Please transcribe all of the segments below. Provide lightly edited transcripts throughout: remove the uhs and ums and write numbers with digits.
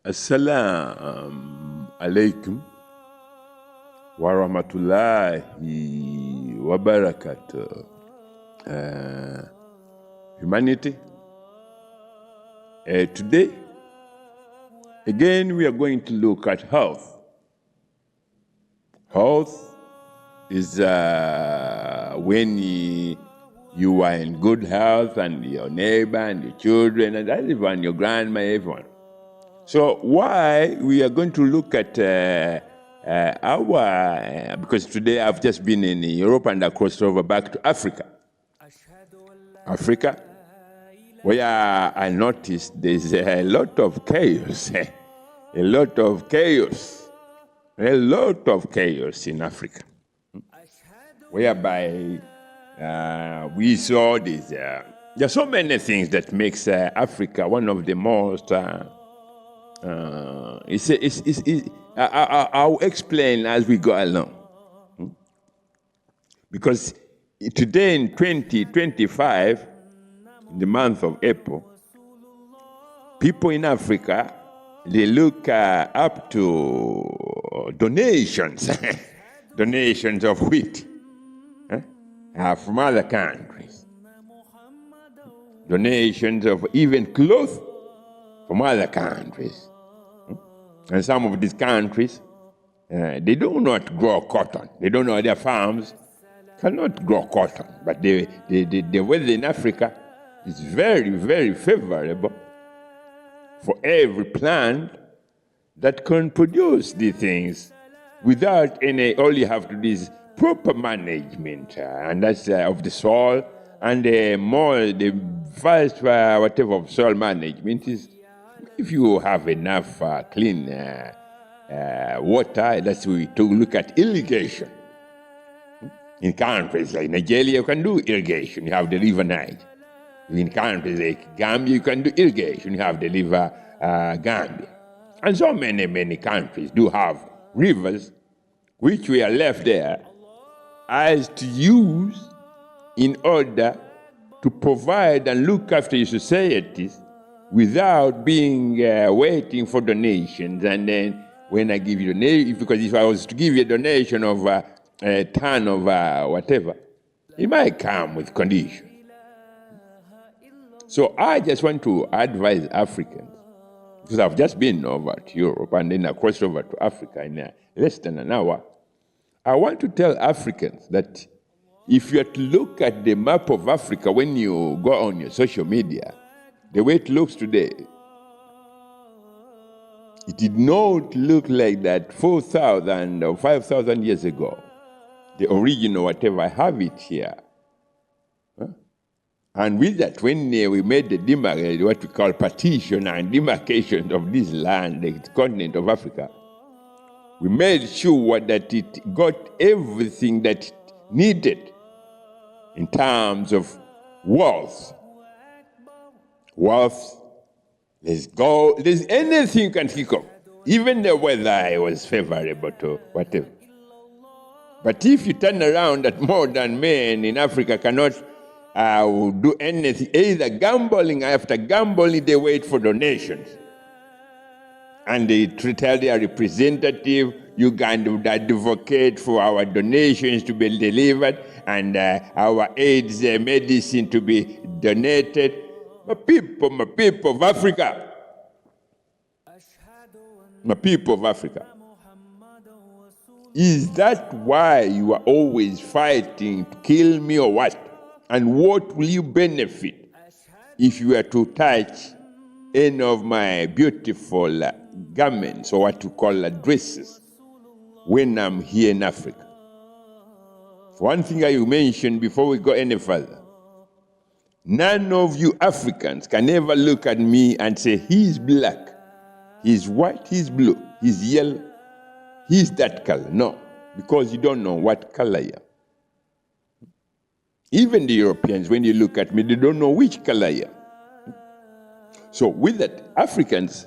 Assalamu alaikum wa rahmatullahi wa barakatuh. Humanity, today, again, we are going to look at health. Health is when you are in good health, and your neighbor and your children and everyone, your grandma, everyone. So why we are going to look at because today I've just been in Europe and I crossed over back to Africa. Africa, where I noticed there's a lot of chaos, a lot of chaos in Africa, whereby we saw this. There are so many things that makes Africa one of the most. I'll explain as we go along. Because today in 2025, in the month of April, people in Africa, they look up to donations, donations of wheat from other countries, donations of even clothes from other countries. And some of these countries, they do not grow cotton. They don't know, their farms cannot grow cotton. But the weather in Africa is very, very favorable for every plant that can produce these things without any, all you have to do is proper management, and that's of the soil, and the first whatever of soil management is, if you have enough clean water, that's we to look at irrigation. In countries like Nigeria, you can do irrigation. You have the river Niger. In countries like Gambia, you can do irrigation. You have the river Gambia. And so many countries do have rivers which we are left there as to use in order to provide and look after your societies without being waiting for donations. And then when I give you donation, because if I was to give you a donation of a ton of whatever, it might come with conditions. So I just want to advise Africans, because I've just been over to Europe and then I crossed over to Africa in less than an hour. I want to tell Africans that if you are to look at the map of Africa when you go on your social media, the way it looks today, it did not look like that 4,000 or 5,000 years ago. The original, whatever, I have it here. And with that, when we made the what we call partition and demarcation of this land, the continent of Africa, we made sure that it got everything that it needed in terms of wealth. There's gold, there's anything you can think of. Even the weather was favorable to whatever. But if you turn around that modern men in Africa cannot do anything, either gambling after gambling, they wait for donations. And they tell their representative, you can advocate for our donations to be delivered and our AIDS medicine to be donated. My people of Africa. My people of Africa. Is that why you are always fighting to kill me or what? And what will you benefit if you were to touch any of my beautiful garments, or what you call dresses, when I'm here in Africa? One thing I mentioned before we go any further. None of you Africans can ever look at me and say, he's black, he's white, he's blue, he's yellow, he's that color. No, because you don't know what color you are. Even the Europeans, when you look at me, they don't know which color you are. So with that, Africans,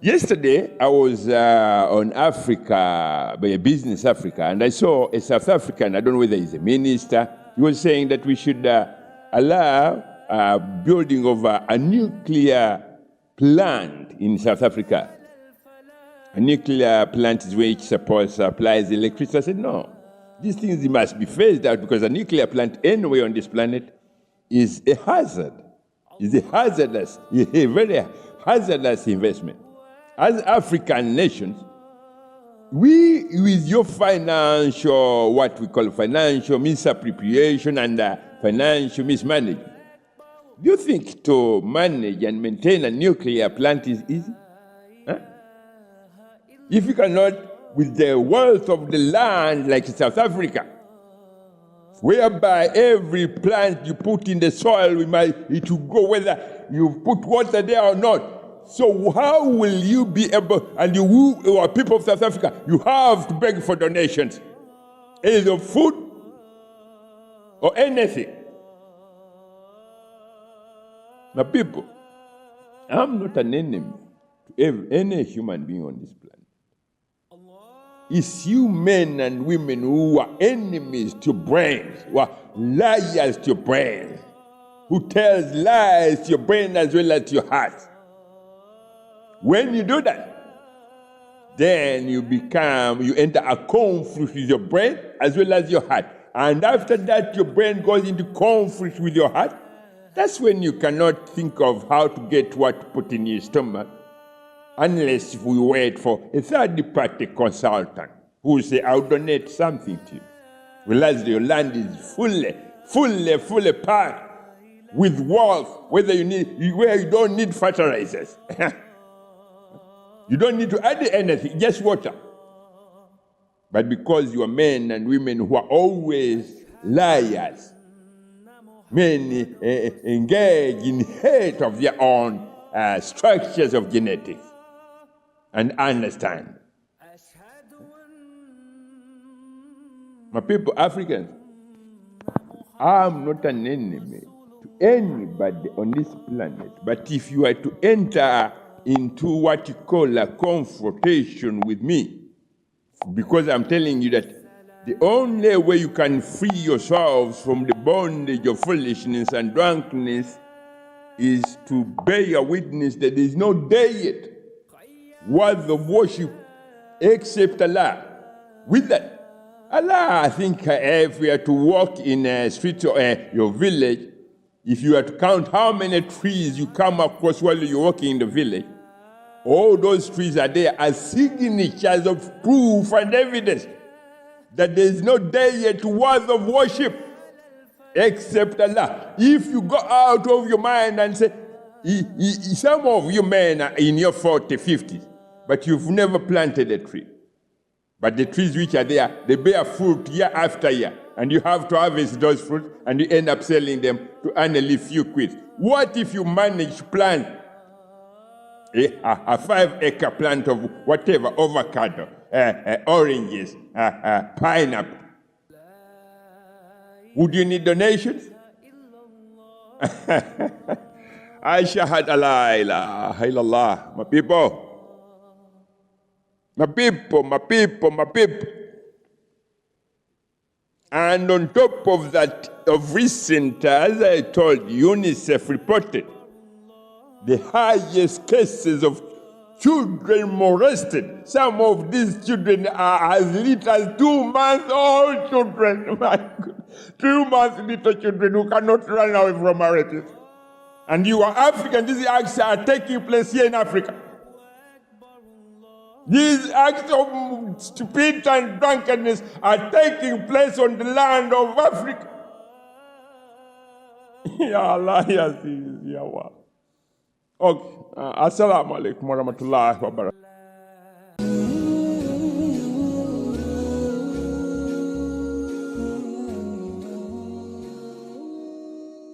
yesterday I was on Africa, Business Africa, and I saw a South African, I don't know whether he's a minister, he was saying that we should allow building of a nuclear plant in South Africa, a nuclear plant which supplies electricity. I said, no, these things must be phased out because a nuclear plant anywhere on this planet is a hazard. It's a very hazardous investment. As African nations, we, with your financial, what we call financial misappropriation and financial mismanagement, do you think to manage and maintain a nuclear plant is easy? Huh? If you cannot, with the wealth of the land like South Africa, whereby every plant you put in the soil, it will go whether you put water there or not. So how will you be able, and you are people of South Africa, you have to beg for donations, either food or anything. My people, I'm not an enemy to any human being on this planet. It's you men and women who are enemies to brains, who are liars to your brain, who tells lies to your brain as well as to your heart. When you do that, then you enter a conflict with your brain as well as your heart. And after that, your brain goes into conflict with your heart. That's when you cannot think of how to get what to put in your stomach, unless we wait for a third-party consultant who will say, I'll donate something to you. Whereas your land is fully packed with wealth, where you don't need fertilizers. You don't need to add anything, just water. But because you are men and women who are always liars, men engage in hate of their own structures of genetics and understand. My people, Africans, I'm not an enemy to anybody on this planet. But if you are to enter into what you call a confrontation with me, because I'm telling you that the only way you can free yourselves from the bondage of foolishness and drunkenness is to bear witness that there is no deity worth of worship except Allah. With that, Allah, I think if we are to walk in a street or your village, if you are to count how many trees you come across while you're walking in the village, all those trees are there as signatures of proof and evidence that there is no deity worth of worship except Allah. If you go out of your mind and say, some of you men are in your 40s, 50s, but you've never planted a tree. But the trees which are there, they bear fruit year after year. And you have to harvest those fruits and you end up selling them to earn a few quid. What if you manage to plant a 5-acre plant of whatever, avocado, oranges, pineapple? Would you need donations? I shahad la ilaha illallah. My people. My people, my people, my people. And on top of that, of recent, as I told you, UNICEF reported the highest cases of children molested. Some of these children are as little as 2-month-old children. My God. 2-month little children who cannot run away from a rapist. And you are African. These acts are taking place here in Africa. These acts of stupidity and drunkenness are taking place on the land of Africa. Ya Allah, ya Aziz, ya Allah. Okay. Assalamu alaikum wa rahmatullahi wa barakatuh.